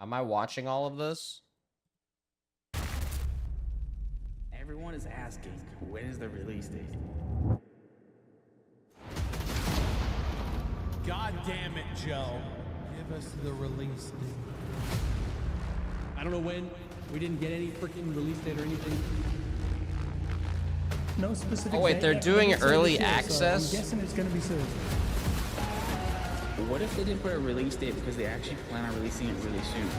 Am I watching all of this? Everyone is asking, when is the release date? God damn it, Joe. Give us the release date. I don't know when. We didn't get any freaking release date or anything. No specific. Oh wait, they're doing early access? So I'm guessing it's gonna be soon. What if they didn't put a release date because they actually plan on releasing it really soon?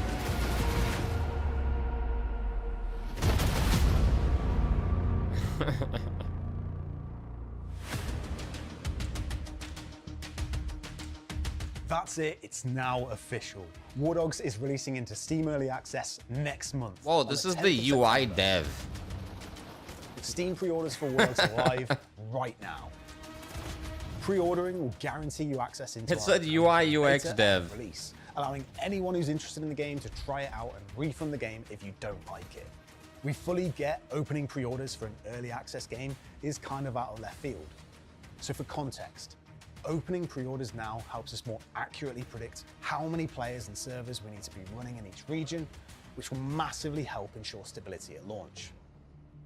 That's it, it's now official. WARDOGS is releasing into Steam Early Access next month. Whoa, this is the UI dev. Steam pre-orders for WARDOGS are live right now. Pre-ordering will guarantee you access into It said UI UX dev. Release, allowing anyone who's interested in the game to try it out and refund the game if you don't like it. We fully get opening pre-orders for an early access game is kind of out of left field. So for context, opening pre-orders now helps us more accurately predict how many players and servers we need to be running in each region, which will massively help ensure stability at launch.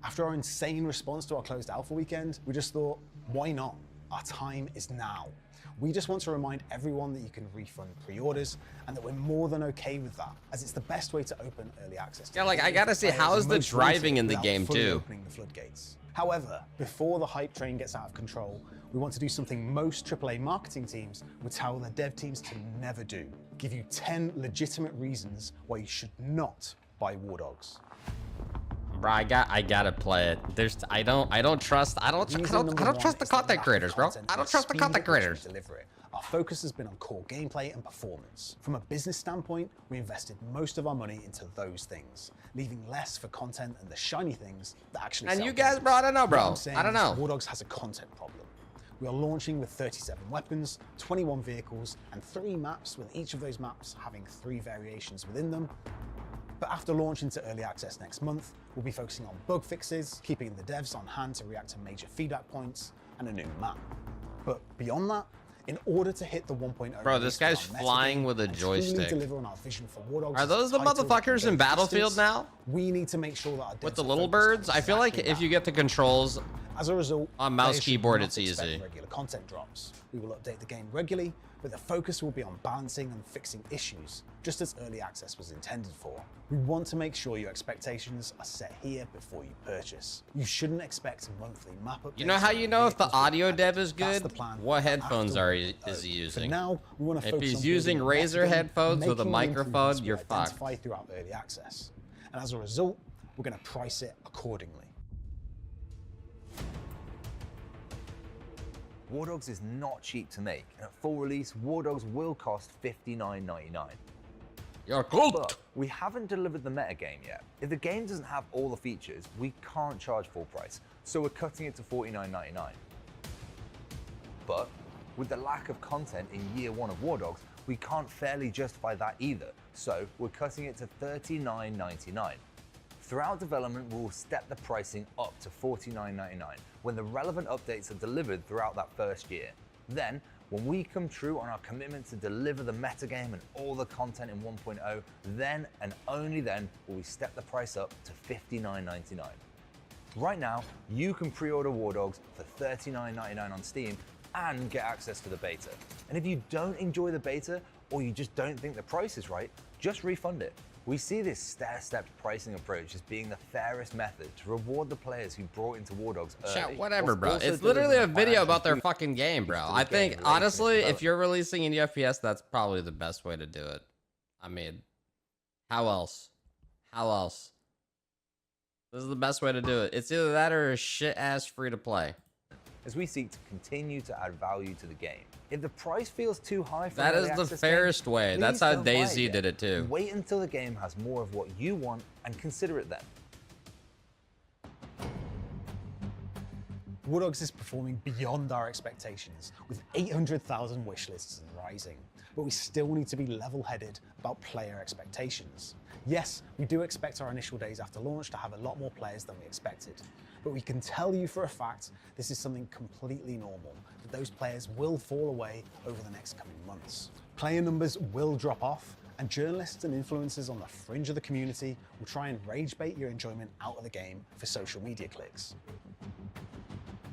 After our insane response to our closed alpha weekend, we just thought, why not? Our time is now. We just want to remind everyone that you can refund pre-orders and that we're more than okay with that, as it's the best way to open early access. Yeah, like I gotta see, how's the driving in the game too? Opening the floodgates. However, before the hype train gets out of control, we want to do something most AAA marketing teams would tell their dev teams to never do. Give you 10 legitimate reasons why you should not buy WARDOGS. Bro, I gotta play it. I don't trust the content creators, bro. I don't trust the content creators. Deliver it. Our focus has been on core gameplay and performance. From a business standpoint, we invested most of our money into those things, leaving less for content and the shiny things that actually And sell you guys, games. bro, I don't know, bro. What I'm saying I don't is know. WARDOGS has a content problem. We are launching with 37 weapons, 21 vehicles, and 3 maps, with each of those maps having 3 variations within them. But after launch into early access next month, we'll be focusing on bug fixes, keeping the devs on hand to react to major feedback points, and a new map. But beyond that, in order to hit the 1.0, Bro, this guy's release of our flying meta with a game and truly joystick. deliver on our vision for WARDOGS Are those the title motherfuckers in and Battlefield distance, now? We need to make sure that our With devs the are little focused on birds? I feel like exactly if you that. get the controls As a result, on mouse players should keyboard, not it's expect easy. regular content drops. We will update the game regularly, but the focus will be on balancing and fixing issues, just as early access was intended for. We want to make sure your expectations are set here before you purchase. You shouldn't expect monthly map updates. You know how you know if the vehicles audio will dev is That's good? the plan. What headphones After is he For using? now, we want to If focus he's on using building Razer meta game, headphones with a making the microphone, improvements we you're fucked. identify throughout early access. And as a result, we're going to price it accordingly. WARDOGS is not cheap to make, and at full release, WARDOGS will cost $59.99. You're cool. But we haven't delivered the meta game yet. If the game doesn't have all the features, we can't charge full price, so we're cutting it to $49.99. But with the lack of content in year 1 of WARDOGS, we can't fairly justify that either, so we're cutting it to $39.99. Throughout development, we will step the pricing up to $49.99 when the relevant updates are delivered throughout that first year. Then, when we come true on our commitment to deliver the metagame and all the content in 1.0, then and only then will we step the price up to $59.99. Right now, you can pre-order WARDOGS for $39.99 on Steam and get access to the beta. And if you don't enjoy the beta, or you just don't think the price is right, just refund it. We see this stair-stepped pricing approach as being the fairest method to reward the players who brought into WARDOGS early. Chat, whatever, bro. Also It's literally a delivering video financial about their boost fucking game, bro. to the I game think, later in honestly, if development. you're releasing in FPS, that's probably the best way to do it. I mean, how else? How else? This is the best way to do it. It's either that or a shit-ass free-to-play. as we seek to continue to add value to the game. If the price feels too high for That an is early the access fairest game, way. That's please how don't buy DayZ yet. did it too. Wait until the game has more of what you want and consider it then. WARDOGS is performing beyond our expectations, with 800,000 wishlists and rising. But we still need to be level-headed about player expectations. Yes, we do expect our initial days after launch to have a lot more players than we expected. But we can tell you for a fact this is something completely normal, that those players will fall away over the next coming months. Player numbers will drop off, And journalists and influencers on the fringe of the community will try and rage bait your enjoyment out of the game for social media clicks.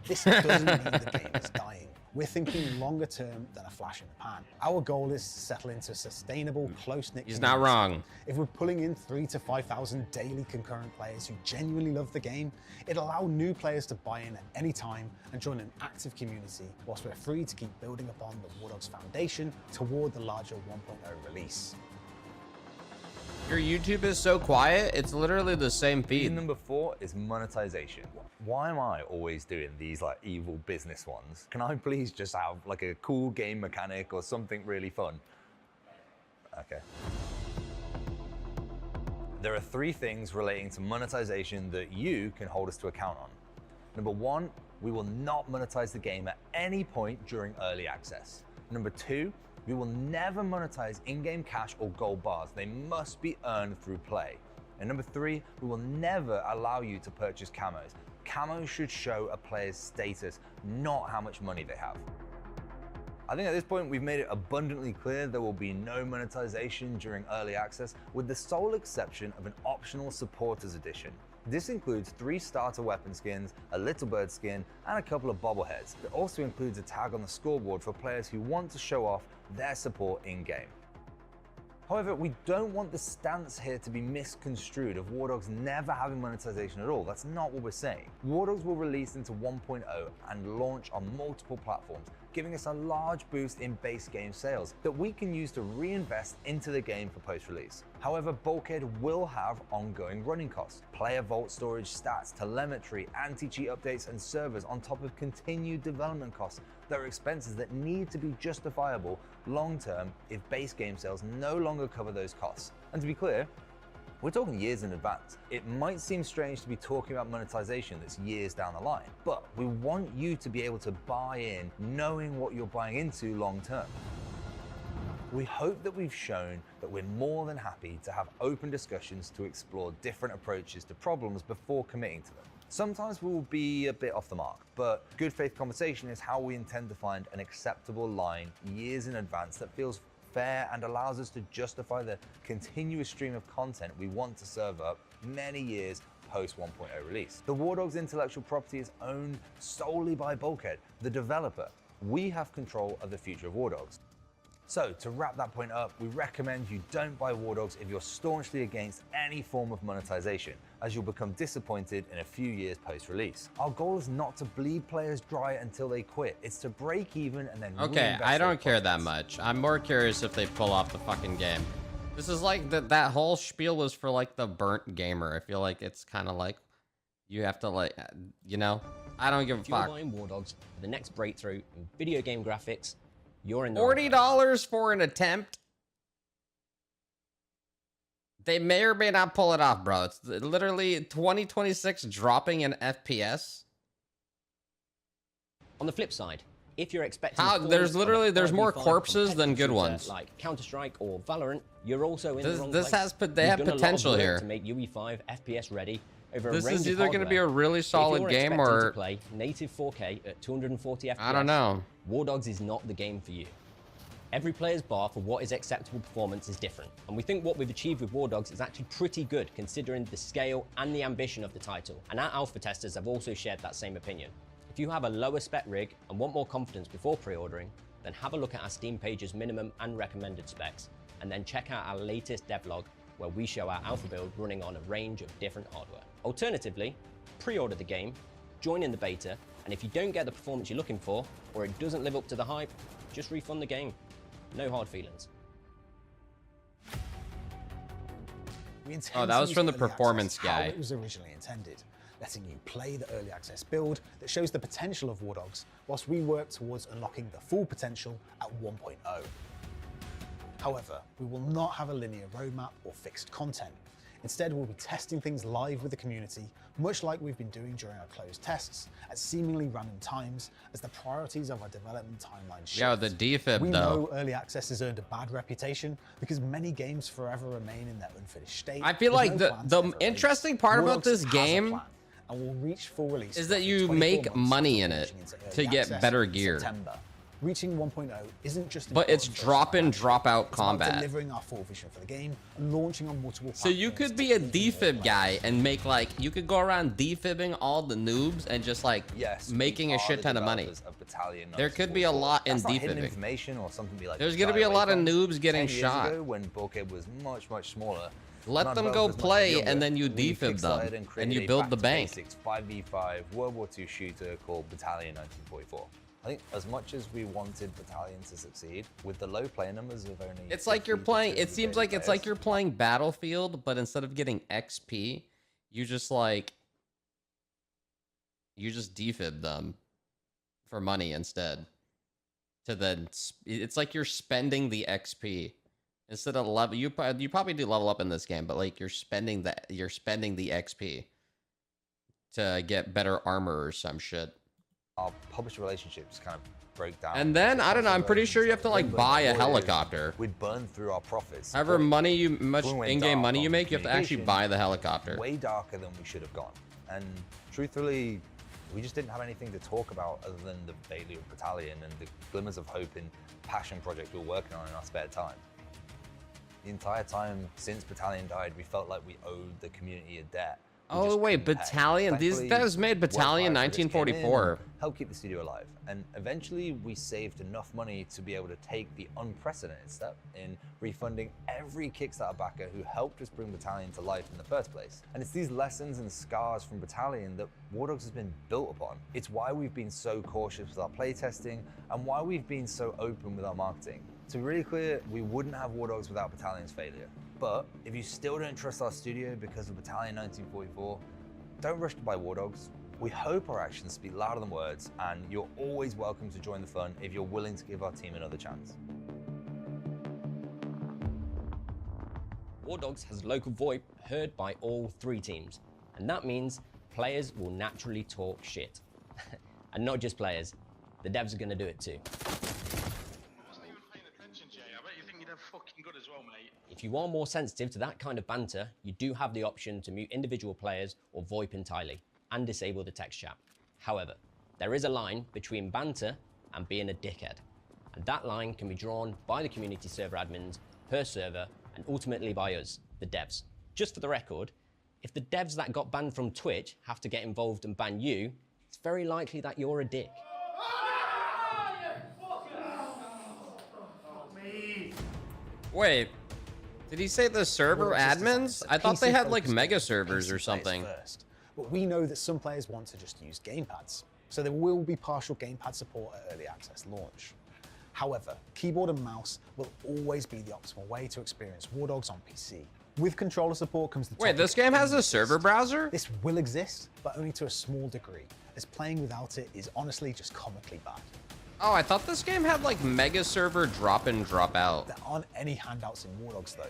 This doesn't mean the game is dying. We're thinking longer term than a flash in the pan. Our goal is to settle into a sustainable, close-knit He's community. not wrong. If we're pulling in 3,000 to 5,000 daily concurrent players who genuinely love the game, it'll allow new players to buy in at any time and join an active community, whilst we're free to keep building upon the WARDOGS foundation toward the larger 1.0 release. Your YouTube is so quiet, it's literally the same Reason feed. number 4 is monetization. Why am I always doing these like evil business ones? Can I please just have like a cool game mechanic or something really fun? Okay. There are 3 things relating to monetization that you can hold us to account on. Number 1, we will not monetize the game at any point during early access. Number 2, we will never monetize in-game cash or gold bars. They must be earned through play. And number 3, we will never allow you to purchase camos. Camos should show a player's status, not how much money they have. I think at this point we've made it abundantly clear there will be no monetization during early access, with the sole exception of an optional supporters edition. This includes 3 starter weapon skins, a little bird skin, and a couple of bobbleheads. It also includes a tag on the scoreboard for players who want to show off their support in-game. However, we don't want the stance here to be misconstrued of WARDOGS never having monetization at all. That's not what we're saying. WARDOGS will release into 1.0 and launch on multiple platforms, giving us a large boost in base game sales that we can use to reinvest into the game for post-release. However, Bulkhead will have ongoing running costs, player vault storage, stats, telemetry, anti-cheat updates, and servers on top of continued development costs that are expenses that need to be justifiable long-term if base game sales no longer cover those costs. And to be clear, we're talking years in advance. It might seem strange to be talking about monetization that's years down the line, but we want you to be able to buy in knowing what you're buying into long term. We hope that we've shown that we're more than happy to have open discussions to explore different approaches to problems before committing to them. Sometimes we will be a bit off the mark, but good faith conversation is how we intend to find an acceptable line years in advance that feels fair and allows us to justify the continuous stream of content we want to serve up many years post 1.0 release. The WARDOGS intellectual property is owned solely by Bulkhead, the developer. We have control of the future of WARDOGS. So to wrap that point up, we recommend you don't buy WARDOGS if you're staunchly against any form of monetization, as you'll become disappointed in a few years post-release. Our goal is not to bleed players dry until they quit. It's to break even and then Okay, reinvest I don't those care that profits. much. I'm more curious if they pull off the fucking game. This is like that whole spiel was for like the burnt gamer. I feel like it's kind of like you have to like, you know, I don't give a If you're fuck. buying WARDOGS, the next breakthrough in video game graphics, you're in the $40 for an attempt. They may or may not pull it off, bro. It's literally 2026 dropping in FPS. On the flip side, if you're expecting How- there's performance of a literally- there's more 5v5 corpses than good competitive ones. shooter like Counter-Strike or Valorant, you're also in This- the wrong this place. has they We've have done a lot of potential work here. to make UE5 FPS ready over This a range is of either going to be a hardware. really If solid you're game expecting to or play native 4K at 240 FPS, I don't know. WARDOGS is not the game for you. Every player's bar for what is acceptable performance is different, and we think what we've achieved with WARDOGS is actually pretty good considering the scale and the ambition of the title, and our alpha testers have also shared that same opinion. If you have a lower spec rig and want more confidence before pre-ordering, then have a look at our Steam page's minimum and recommended specs, and then check out our latest devlog where we show our alpha build running on a range of different hardware. Alternatively, pre-order the game, join in the beta, and if you don't get the performance you're looking for, or it doesn't live up to the hype, just refund the game. No hard feelings. We intend Oh, that to was use from the early performance access how guy. it was originally intended, letting you play the early access build that shows the potential of WARDOGS, whilst we work towards unlocking the full potential at 1.0. However, we will not have a linear roadmap or fixed content. Instead, we'll be testing things live with the community, much like we've been doing during our closed tests, at seemingly random times, as the priorities of our development timeline shift. Yo, the defib We though. know early access has earned a bad reputation because many games forever remain in their unfinished state. I feel with like no the- plan to the ever release. interesting part about WARDOGS this has a game plan and will reach full release is that in you 24 make months money after in it launching into to early get access better in gear. September. Reaching 1.0 isn't just But it's important for drop in, us, drop out it's about combat. delivering our full vision for the game and launching on multiple So you platforms could to be a even more defib guy players. and make like, you could go around defibbing all the noobs and just like Yes, making we a are shit the ton of money. developers of Battalion There could be a 1944. lot in That's not hidden defibbing. information or something to be like. There's gonna shy be a away lot of from. noobs getting 10 years shot. ago, when Bulkhead was much smaller. Let and our them go developers much play younger, and then you we defib them kickstarted and created you a build the bank. back-to-basics 5v5 World War II shooter called Battalion 1944. I think as much as we wanted Battalion to succeed, with the low player numbers of only... It's like you're 50 to playing, it 200 seems daily like it's like players, you're playing Battlefield, but instead of getting XP, you just like, you just defib them for money instead. To then, it's like you're spending the XP. Instead of level, you probably do level up in this game, but like you're spending the XP to get better armor or some shit. Our publisher relationships kind of broke down. And then I don't know. I'm pretty sure you have to like buy a helicopter. We'd burn through our profits. However But much we went in-game dark money you on make, you have to actually communication, buy the helicopter. Way darker than we should have gone. And truthfully, we just didn't have anything to talk about other than the failure of Battalion and the glimmers of hope and passion project we were working on in our spare time. The entire time since Battalion died, we felt like we owed the community a debt. We Oh just wait, couldn't pay. Battalion. These Thankfully, guys made Battalion World Fire Service came in 1944. and helped keep the studio alive, and eventually we saved enough money to be able to take the unprecedented step in refunding every Kickstarter backer who helped us bring Battalion to life in the first place. And it's these lessons and scars from Battalion that WARDOGS has been built upon. It's why we've been so cautious with our playtesting and why we've been so open with our marketing. To be really clear, we wouldn't have WARDOGS without Battalion's failure. But if you still don't trust our studio because of Battalion 1944, don't rush to buy WARDOGS. We hope our actions speak louder than words, and you're always welcome to join the fun if you're willing to give our team another chance. WARDOGS has local VoIP heard by all 3 teams, and that means players will naturally talk shit. And not just players, the devs are going to do it too. If you are more sensitive to that kind of banter, you do have the option to mute individual players or VoIP entirely, and disable the text chat. However, there is a line between banter and being a dickhead, and that line can be drawn by the community server admins per server, and ultimately by us, the devs. Just for the record, if the devs that got banned from Twitch have to get involved and ban you, it's very likely that you're a dick. Wait, did he say the server WARDOGS is admins? designed I thought they had like PC-focused mega on servers or PC players something. first. But we know that some players want to just use gamepads, so there will be partial gamepad support at early access launch. However, keyboard and mouse will always be the optimal way to experience WARDOGS on PC. With controller support comes the Wait, topic this game of has a server browser? This will exist, but only to a small degree, as playing without it is honestly just comically bad. Oh, I thought this game had like mega server drop in, drop out. There aren't any handouts in WARDOGS though.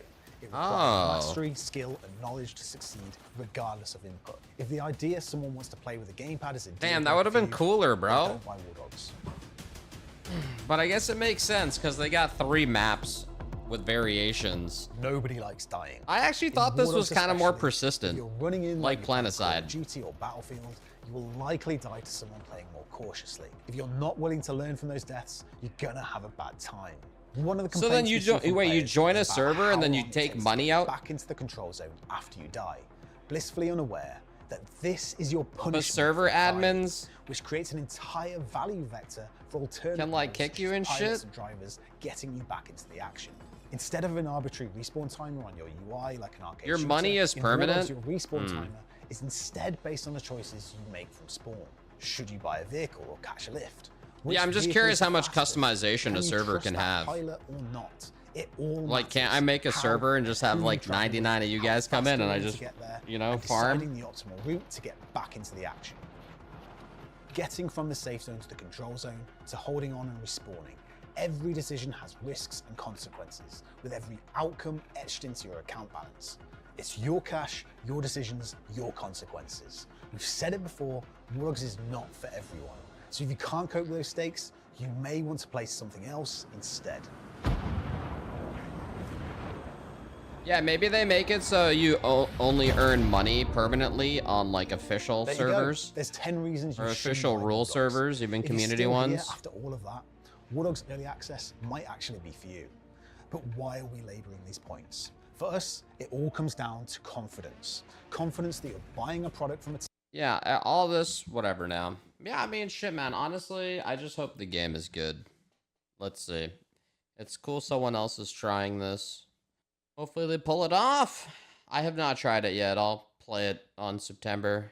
It Oh. requires mastery, skill, and knowledge to succeed, regardless of input. If the idea someone wants to play with a gamepad is a Damn, deal that would have been breaker for cooler, you, bro. don't buy WARDOGS. But I guess it makes sense because they got 3 maps with variations. Nobody likes dying. I actually In thought this was WARDOGS kind of more especially, persistent. If you're running in like you play Call of Planetside. Duty or Battlefield, you will likely die to someone playing more cautiously. If you're not willing to learn from those deaths, you're gonna have a bad time. One of the So then complaints you we see from wait, you players join a is about server and how then you long it take takes money to get out? back into the control zone after you die, blissfully unaware that this is your punishment. server for dying, admins which creates an entire value vector for alternative can, like, modes kick such you as and pilots shit? and drivers, getting you back into the action. Instead of an arbitrary respawn timer on your UI like an arcade Your shooter, money is in permanent? WARDOGS, your respawn timer is instead based on the choices you make from spawn. Should you buy a vehicle or catch a lift? Which I'm just vehicles curious are how much fastest? customization Can a you server trust can that have? pilot or not? It all Like, can't I matters. make a How server and just have who like you travel with, 99 of you how guys come fast in and you're I able to just, get there, you know, and farm? deciding the optimal route to get back into the action. Getting from the safe zone to the control zone, to holding on and respawning. Every decision has risks and consequences, with every outcome etched into your account balance. It's your cash, your decisions, your consequences. We've said it before, WARDOGS is not for everyone. So if you can't cope with those stakes, you may want to play something else instead. Yeah, maybe they make it so you only earn money permanently on like official There you go. servers. There's 10 reasons you Or shouldn't official buy rule WARDOGS. servers, even If you're community still here ones. after all of that, WARDOGS Early Access might actually be for you. But why are we laboring these points? For us, it all comes down to confidence. Confidence that you're buying a product from a Yeah, all this, whatever now. Yeah, I mean, shit, man. Honestly, I just hope the game is good. Let's see. It's cool someone else is trying this. Hopefully they pull it off. I have not tried it yet. I'll play it on September.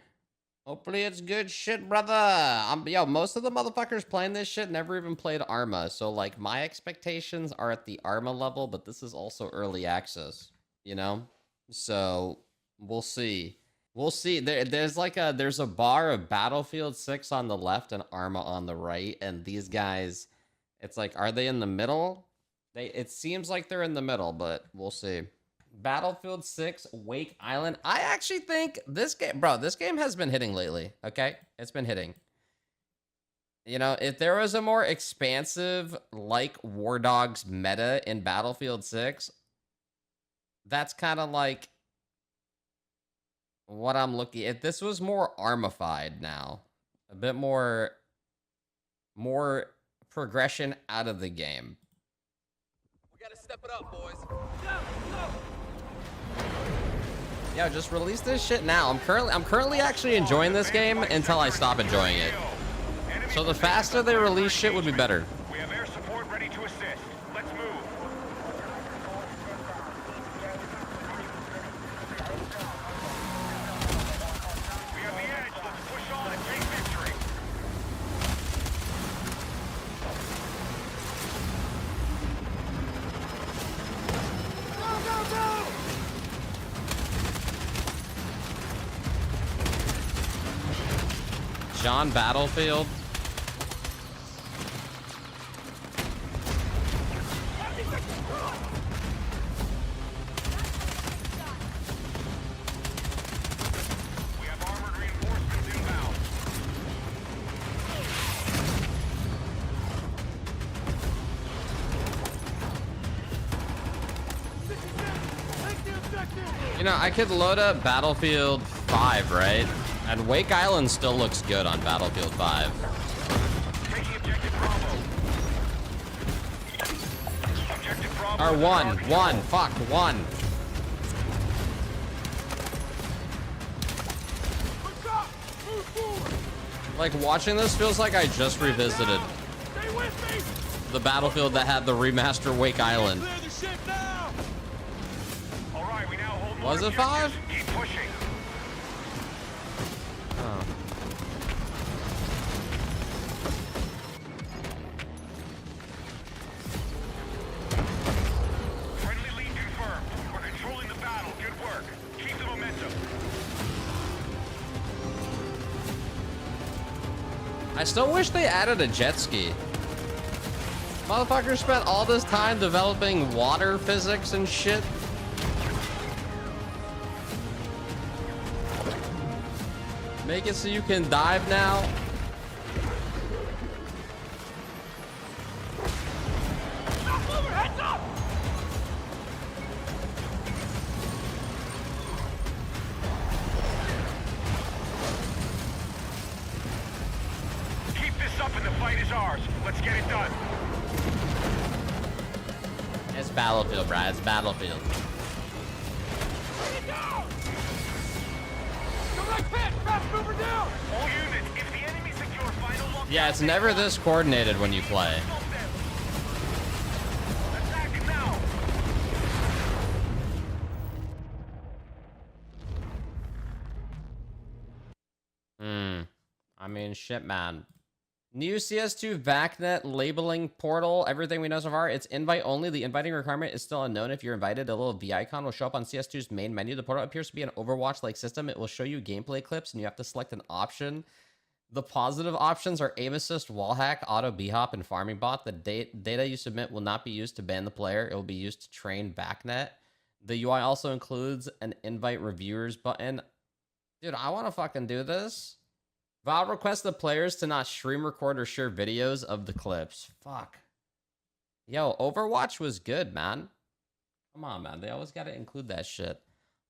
Hopefully it's good shit, brother. Yo, most of the motherfuckers playing this shit never even played Arma. So, like, my expectations are at the Arma level, but this is also early access, you know? So, we'll see. We'll see. There's a bar of Battlefield 6 on the left and Arma on the right, and these guys, it's like, are they in the middle? It seems like they're in the middle, but we'll see. Battlefield 6 Wake Island. I actually think this game, bro, this game has been hitting lately, okay? It's been hitting. You know, if there was a more expansive, like, WARDOGS meta in Battlefield 6, that's kind of like what I'm looking at. If this was more armified now, a bit more progression out of the game. We gotta step it up, boys. Yo, just release this shit now. I'm currently actually enjoying this game until I stop enjoying it. So the faster they release shit would be better. We have air support ready to assist. Let's move. We have the edge. Let's push on and take victory. John Battlefield. We have armored reinforcements inbound. You know, I could load up Battlefield 5, right? And Wake Island still looks good on Battlefield 5. Taking objective Bravo. Objective Bravo. Or one, fuck, one. Like, watching this feels like I just revisited the Battlefield that had the remaster Wake Island. All right, we now hold Was it 5? Keep pushing. Oh. Friendly lead confirmed. We're controlling the battle. Good work. Keep the momentum. I still wish they added a jet ski. Motherfuckers spent all this time developing water physics and shit. Make it so you can dive now. Keep this up and the fight is ours. Let's get it done. It's Battlefield, Brad. It's Battlefield. All units, if the enemy secure final lock. Yeah, it's never this coordinated when you play. Attack now. I mean, shit, man. New CS2 VACNet labeling portal. Everything we know so far, it's invite only. The inviting requirement is still unknown. If you're invited, a little V icon will show up on CS2's main menu. The portal appears to be an Overwatch-like system. It will show you gameplay clips, and you have to select an option. The positive options are aim assist, wall hack, auto b-hop, and farming bot. The data you submit will not be used to ban the player. It will be used to train VACNet. The UI also includes an invite reviewers button. Dude, I want to fucking do this. Valve requests the players to not stream, record, or share videos of the clips. Fuck. Yo, Overwatch was good, man. Come on, man. They always got to include that shit.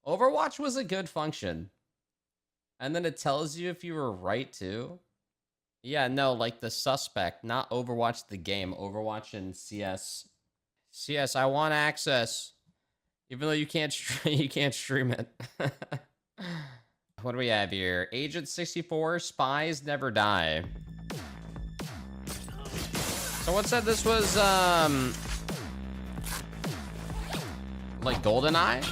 Overwatch was a good function. And then it tells you if you were right, too. Yeah, no, like the suspect, not Overwatch the game. Overwatch and CS. CS, I want access. Even though you can't you can't stream it. What do we have here? Agent 64, Spies Never Die. So what said this was like GoldenEye?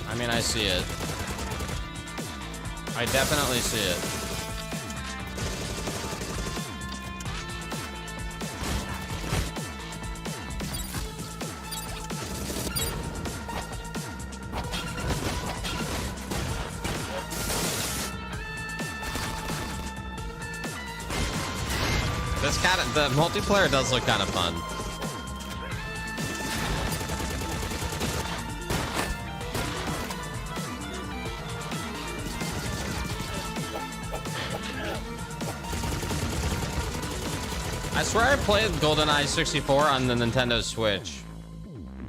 I mean, I see it. I definitely see it. This kind of, the multiplayer does look kind of fun. I swear I played GoldenEye 64 on the Nintendo Switch.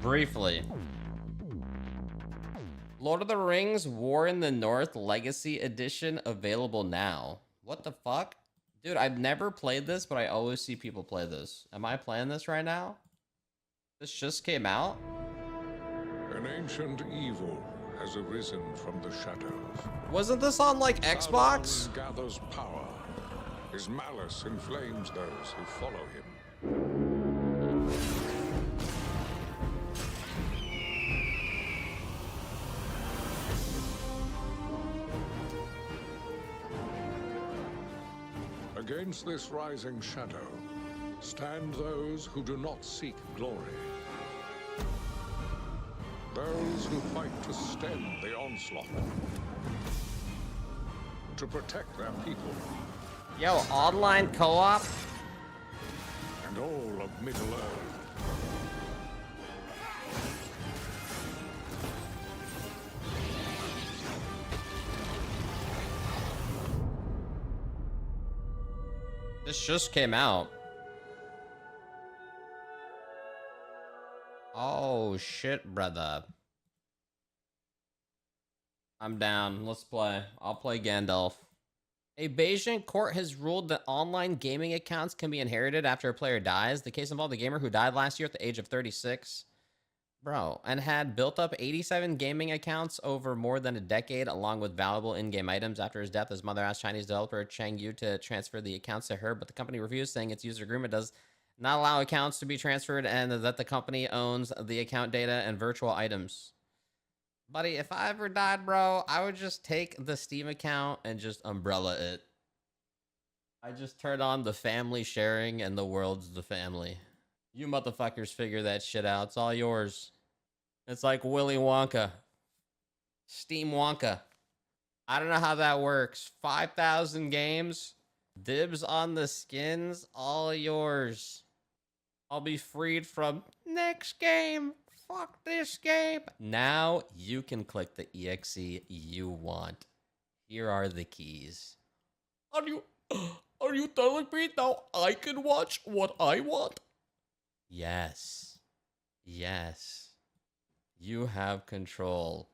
Briefly. Lord of the Rings War in the North Legacy Edition available now. What the fuck? Dude, I've never played this, but I always see people play this. Am I playing this right now? This just came out? An ancient evil has arisen from the shadows. Wasn't this on, like, Xbox? Sauron gathers power. His malice inflames those who follow him. Against this rising shadow stand those who do not seek glory. Those who fight to stem the onslaught. To protect their people. Yo, online co-op? And all of Middle-earth. This just came out. Oh, shit, brother. I'm down. Let's play. I'll play Gandalf. A Beijing court has ruled that online gaming accounts can be inherited after a player dies. The case involved a gamer who died last year at the age of 36. Bro, and had built up 87 gaming accounts over more than a decade, along with valuable in-game items. After his death, his mother asked Chinese developer Cheng Yu to transfer the accounts to her, but the company refused, saying its user agreement does not allow accounts to be transferred and that the company owns the account data and virtual items. Buddy, if I ever died, bro, I would just take the Steam account and just umbrella it. I just turn on the family sharing and the world's the family. You motherfuckers figure that shit out. It's all yours. It's like Willy Wonka. Steam Wonka. I don't know how that works. 5,000 games. Dibs on the skins. All yours. I'll be freed from next game. Fuck this game. Now you can click the EXE you want. Here are the keys. Are you telling me now I can watch what I want? Yes. Yes. You have control.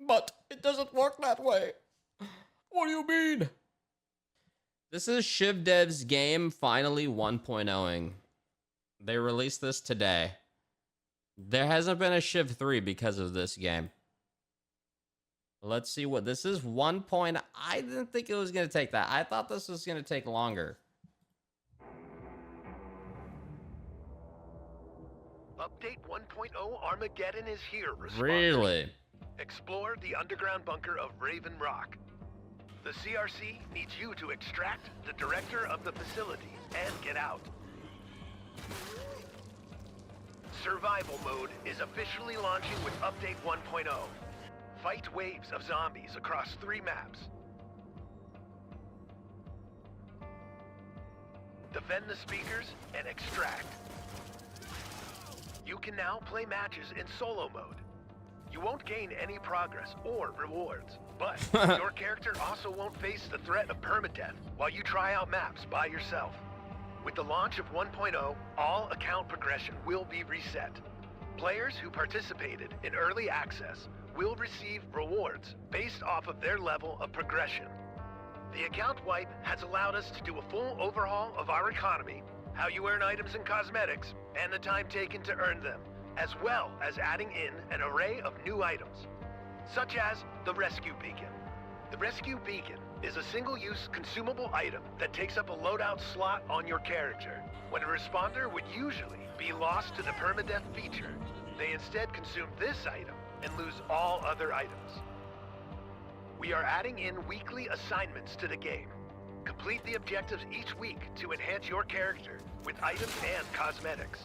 But it doesn't work that way. What do you mean? This is Shiv Dev's game finally 1.0ing. They released this today. There hasn't been a Shiv 3 because of this game. Let's see what this is. 1. I didn't think it was going to take that. I thought this was going to take longer. Update 1.0 Armageddon is here, responders. Really? Explore the underground bunker of Raven Rock. The CRC needs you to extract the director of the facility and get out. Survival mode is officially launching with Update 1.0. Fight waves of zombies across 3 maps. Defend the speakers and extract. You can now play matches in solo mode. You won't gain any progress or rewards, but your character also won't face the threat of permadeath while you try out maps by yourself. With the launch of 1.0, all account progression will be reset. Players who participated in early access will receive rewards based off of their level of progression. The account wipe has allowed us to do a full overhaul of our economy, how you earn items and cosmetics, and the time taken to earn them, as well as adding in an array of new items, such as the Rescue Beacon. The Rescue Beacon is a single-use consumable item that takes up a loadout slot on your character. When a responder would usually be lost to the permadeath feature, they instead consume this item and lose all other items. We are adding in weekly assignments to the game. Complete the objectives each week to enhance your character with items and cosmetics.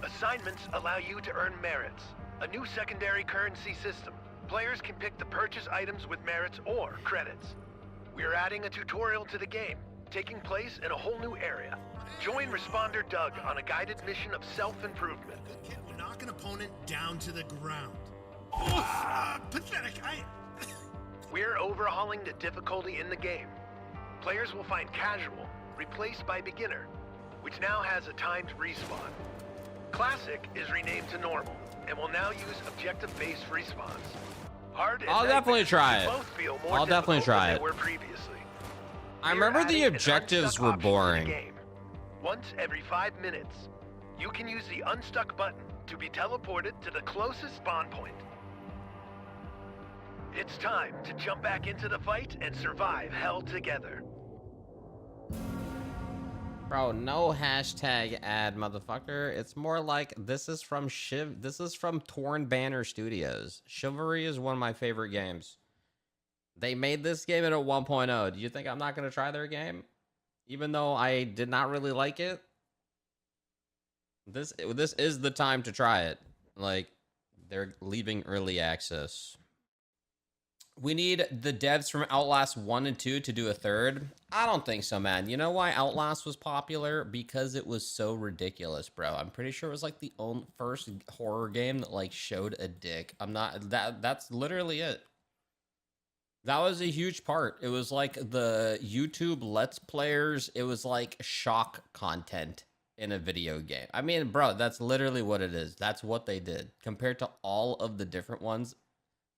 Assignments allow you to earn merits, a new secondary currency system. Players can pick the purchase items with merits or credits. We are adding a tutorial to the game, taking place in a whole new area. Join Responder Doug on a guided mission of self-improvement. We'll knock an opponent down to the ground. Pathetic. We're overhauling the difficulty in the game. Players will find casual replaced by beginner, which now has a timed respawn. Classic is renamed to normal and will now use objective-based respawns. Hard and I'll definitely try it. both feel more I'll definitely difficult try than it. they were previously. I We're remember the adding an objectives unstuck were option to the boring. game. Once every 5 minutes, you can use the unstuck button to be teleported to the closest spawn point. It's time to jump back into the fight and survive hell together. Bro, no hashtag ad, motherfucker. It's more like this is from Torn Banner Studios. Chivalry is one of my favorite games. They made this game at a 1.0. Do you think I'm not going to try their game? Even though I did not really like it? This is the time to try it. Like, they're leaving early access. We need the devs from Outlast 1 and 2 to do a third. I don't think so, man. You know why Outlast was popular? Because it was so ridiculous, bro. I'm pretty sure it was like the only first horror game that like showed a dick. That's literally it. That was a huge part. It was like the YouTube Let's Players. It was like shock content in a video game. I mean, bro, that's literally what it is. That's what they did. Compared to all of the different ones,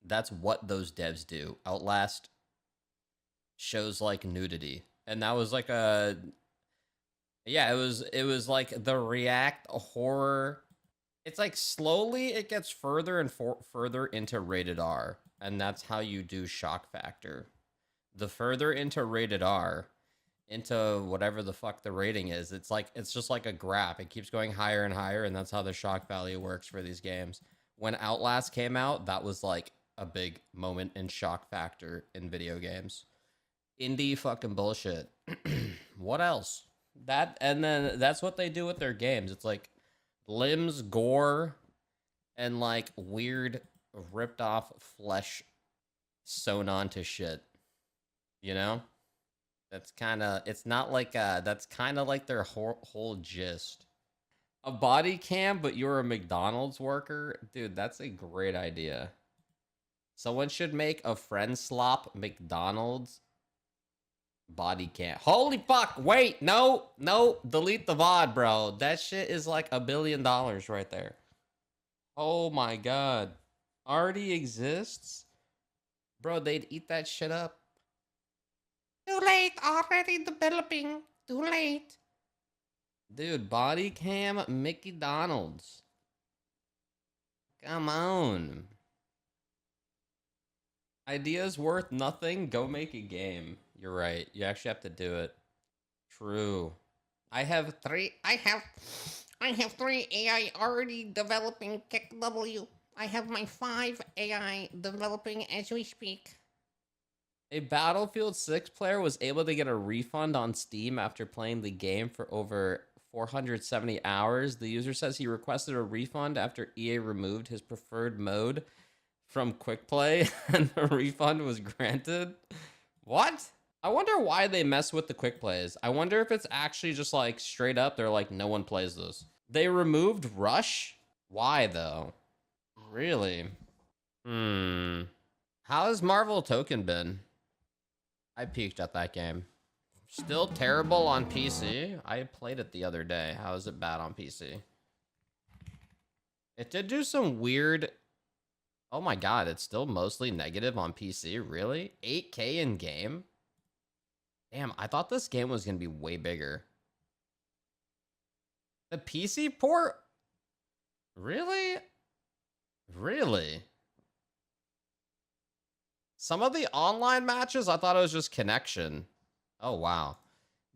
that's what those devs do. Outlast shows like nudity. And that was like a... Yeah, it was like the React horror. It's like slowly it gets further and further into rated R. And that's how you do shock factor. The further into rated R, into whatever the fuck the rating is, it's just like a graph. It keeps going higher and higher, and that's how the shock value works for these games. When Outlast came out, that was like a big moment in shock factor in video games. Indie fucking bullshit. What else? And then that's what they do with their games. It's like limbs, gore, and like weird ripped off flesh sewn onto shit. You know? That's kind of, it's not like, that's kind of like their whole gist. A body cam, but you're a McDonald's worker? Dude, that's a great idea. Someone should make a friend slop McDonald's body cam. Holy fuck, wait, no, delete the VOD, bro. That shit is like $1 billion right there. Oh my god. Already exists? Bro, they'd eat that shit up. Too late, already developing. Too late. Dude, body cam Mickey Donald's. Come on. Ideas worth nothing? Go make a game. You're right. You actually have to do it. True. I have three AI already developing KW. I have my 5 AI developing as we speak. A Battlefield 6 player was able to get a refund on Steam after playing the game for over 470 hours. The user says he requested a refund after EA removed his preferred mode from quick play and the refund was granted. What? I wonder why they mess with the quick plays. I wonder if it's actually just like straight up they're like, no one plays this. They removed Rush? Why though? Really? How has Marvel Tōkon been? I peeked at that game. Still terrible on PC. I played it the other day. How is it bad on PC? It did do some weird... Oh my god, it's still mostly negative on PC? Really? 8K in game? Damn, I thought this game was going to be way bigger. The PC port? Really? Really? Some of the online matches, I thought it was just connection. Oh, wow.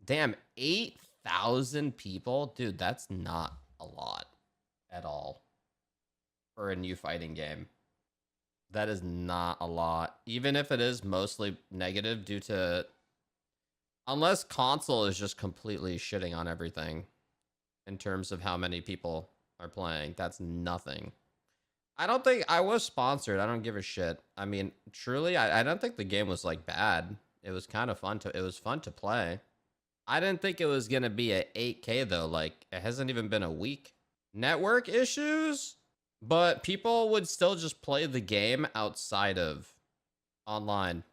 Damn, 8,000 people? Dude, that's not a lot at all for a new fighting game. That is not a lot. Even if it is mostly negative due to... Unless console is just completely shitting on everything in terms of how many people are playing. That's nothing. I don't think I was sponsored. I don't give a shit. I mean, truly, I don't think the game was like bad. It was kind of fun to, it was fun to play. I didn't think it was going to be at 8K though. Like, it hasn't even been a week. Network issues, but people would still just play the game outside of online.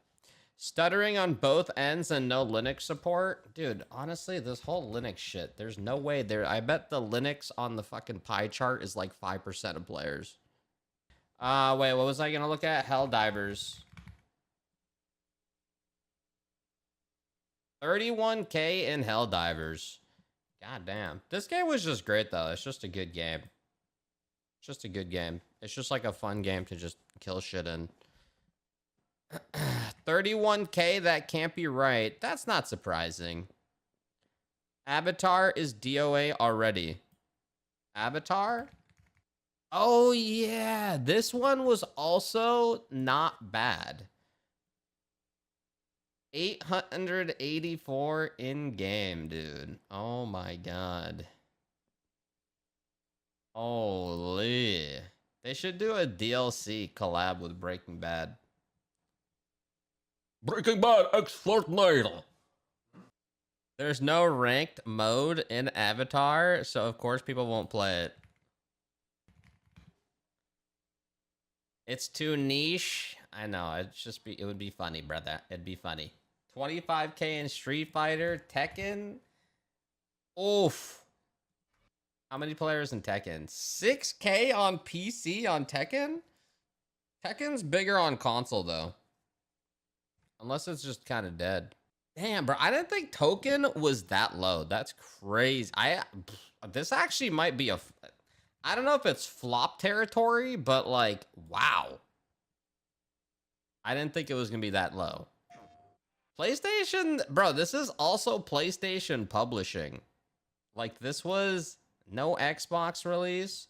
Stuttering on both ends and no Linux support. Dude, honestly, this whole Linux shit, there's no way there. I bet the Linux on the fucking pie chart is like 5% of players. Wait, what was I gonna look at? Helldivers. 31K in Helldivers. God damn. This game was just great though. It's just a good game. It's just a good game. It's just like a fun game to just kill shit in. 31K, that can't be right. That's not surprising. Avatar is DOA already. Avatar? Oh yeah, this one was also not bad. 884 in game, dude. Oh my god. Holy. They should do a DLC collab with Breaking Bad. Breaking Bad X Fortnite. There's no ranked mode in Avatar, so of course people won't play it. It's too niche. I know, it would be funny, brother. It'd be funny. 25K in Street Fighter, Tekken. Oof. How many players in Tekken? 6K on PC on Tekken? Tekken's bigger on console though. Unless it's just kind of dead. Damn, bro. I didn't think Tōkon was that low. That's crazy. This actually might be a... I don't know if it's flop territory, but like, wow. I didn't think it was going to be that low. PlayStation... Bro, this is also PlayStation publishing. Like, this was no Xbox release.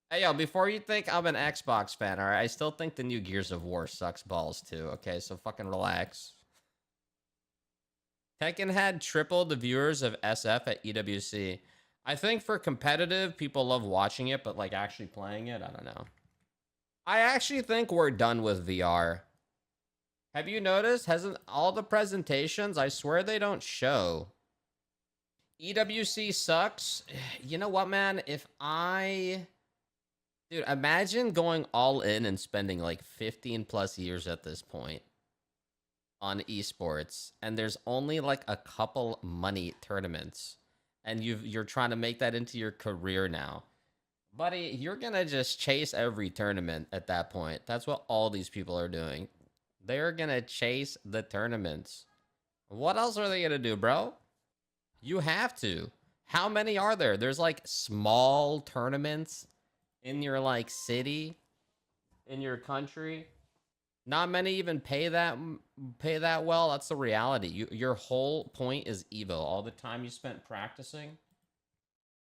Hey, yo, before you think I'm an Xbox fan, all right, I still think the new Gears of War sucks balls, too, okay? So fucking relax. Tekken had triple the viewers of SF at EWC. I think for competitive, people love watching it, but, like, actually playing it, I don't know. I actually think we're done with VR. Have you noticed? Hasn't all the presentations, I swear they don't show. EWC sucks. You know what, man? Dude, imagine going all in and spending like 15 plus years at this point on esports, and there's only like a couple money tournaments, and you're trying to make that into your career now. Buddy, you're gonna just chase every tournament at that point. That's what all these people are doing. They're gonna chase the tournaments. What else are they gonna do, bro? You have to. How many are there? There's like small tournaments in your like city, in your country. Not many even pay that well. That's the reality. Your whole point is Evo. All the time you spent practicing,